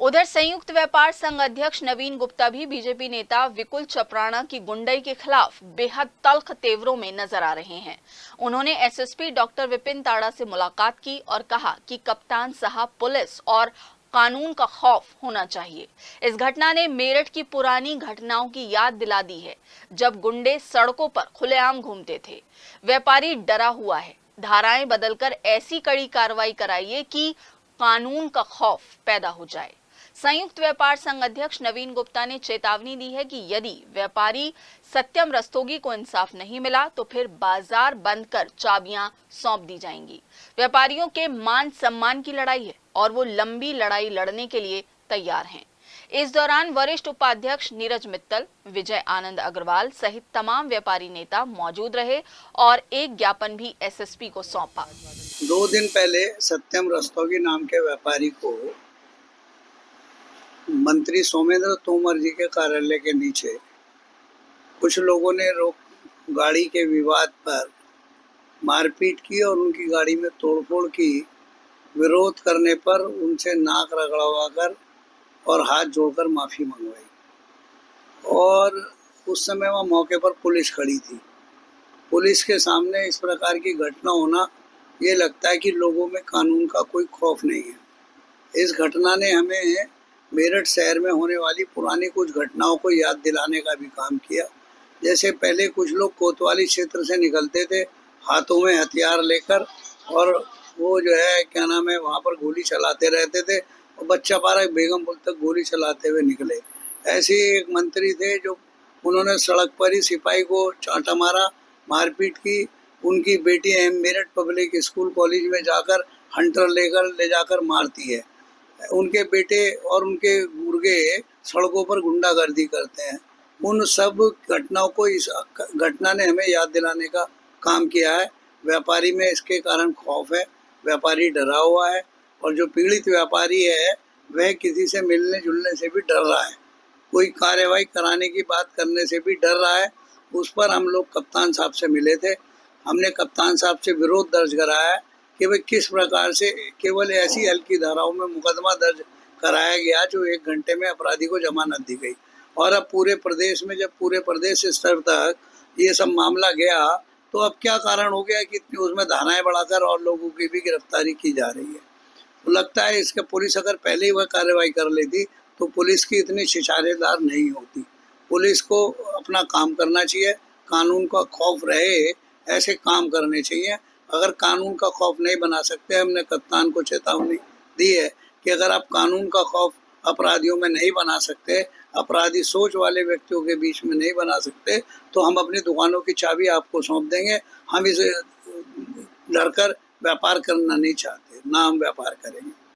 उधर संयुक्त व्यापार संघ अध्यक्ष नवीन गुप्ता भी बीजेपी नेता विकुल चपराना की गुंडई के खिलाफ बेहद तल्ख तेवरों में नजर आ रहे हैं। उन्होंने एसएसपी डॉक्टर विपिन ताड़ा से मुलाकात की और कहा कि कप्तान साहब पुलिस और कानून का खौफ होना चाहिए। इस घटना ने मेरठ की पुरानी घटनाओं की याद दिला दी है, जब गुंडे सड़कों पर खुलेआम घूमते थे। व्यापारी डरा हुआ है, धाराएं बदलकर ऐसी कड़ी कार्रवाई कराइए कि कानून का खौफ पैदा हो जाए। संयुक्त व्यापार संघ अध्यक्ष नवीन गुप्ता ने चेतावनी दी है कि यदि व्यापारी सत्यम रस्तोगी को इंसाफ नहीं मिला तो फिर बाजार बंद कर चाबियां सौंप दी जाएंगी। व्यापारियों के मान सम्मान की लड़ाई है और वो लंबी लड़ाई लड़ने के लिए तैयार हैं। इस दौरान वरिष्ठ उपाध्यक्ष नीरज मित्तल, विजय आनंद अग्रवाल सहित तमाम व्यापारी नेता मौजूद रहे और एक ज्ञापन भी एसएसपी को सौंपा। 2 दिन पहले सत्यम रस्तोगी नाम के व्यापारी को मंत्री सोमेंद्र तोमर जी के कार्यालय के नीचे कुछ लोगों ने गाड़ी के विवाद पर मारपीट की और उनकी गाड़ी में तोड़फोड़ की। विरोध करने पर उनसे नाक रगड़वाकर और हाथ जोड़कर माफ़ी मंगवाई और उस समय वह मौके पर पुलिस खड़ी थी। पुलिस के सामने इस प्रकार की घटना होना, ये लगता है कि लोगों में कानून का कोई खौफ नहीं है। इस घटना ने हमें मेरठ शहर में होने वाली पुरानी कुछ घटनाओं को याद दिलाने का भी काम किया। जैसे पहले कुछ लोग कोतवाली क्षेत्र से निकलते थे हाथों में हथियार लेकर, और वो जो है क्या नाम है वहाँ पर गोली चलाते रहते थे और बच्चा पारा बेगमपुर तक गोली चलाते हुए निकले। ऐसे एक मंत्री थे जो उन्होंने सड़क पर ही सिपाही को चांटा मारा, मारपीट की। उनकी बेटी मेरठ पब्लिक स्कूल कॉलेज में जाकर हंटर ले जाकर मारती है। उनके बेटे और उनके गुर्गे सड़कों पर गुंडागर्दी करते हैं। उन सब घटनाओं को इस घटना ने हमें याद दिलाने का काम किया है। व्यापारी में इसके कारण खौफ है, व्यापारी डरा हुआ है और जो पीड़ित व्यापारी है वह किसी से मिलने जुलने से भी डर रहा है, कोई कार्यवाही कराने की बात करने से भी डर रहा है। उस पर हम लोग कप्तान साहब से मिले थे। हमने कप्तान साहब से विरोध दर्ज कराया है कि भाई किस प्रकार से केवल ऐसी हल्की धाराओं में मुकदमा दर्ज कराया गया जो 1 घंटे में अपराधी को जमानत दी गई। और अब पूरे प्रदेश में जब पूरे प्रदेश स्तर तक ये सब मामला गया तो अब क्या कारण हो गया कि उसमें धाराएं बढ़ाकर और लोगों की भी गिरफ्तारी की जा रही है। तो लगता है इसके पुलिस अगर पहले ही वह कार्रवाई कर लेती तो पुलिस की इतनी शिशारेदार नहीं होती। पुलिस को अपना काम करना चाहिए, कानून का खौफ रहे ऐसे काम करने चाहिए। अगर कानून का खौफ नहीं बना सकते, हमने कप्तान को चेतावनी दी है कि अगर आप कानून का खौफ अपराधियों में नहीं बना सकते, अपराधी सोच वाले व्यक्तियों के बीच में नहीं बना सकते, तो हम अपनी दुकानों की चाबी आपको सौंप देंगे। हम इसे डरकर व्यापार करना नहीं चाहते, ना हम व्यापार करेंगे।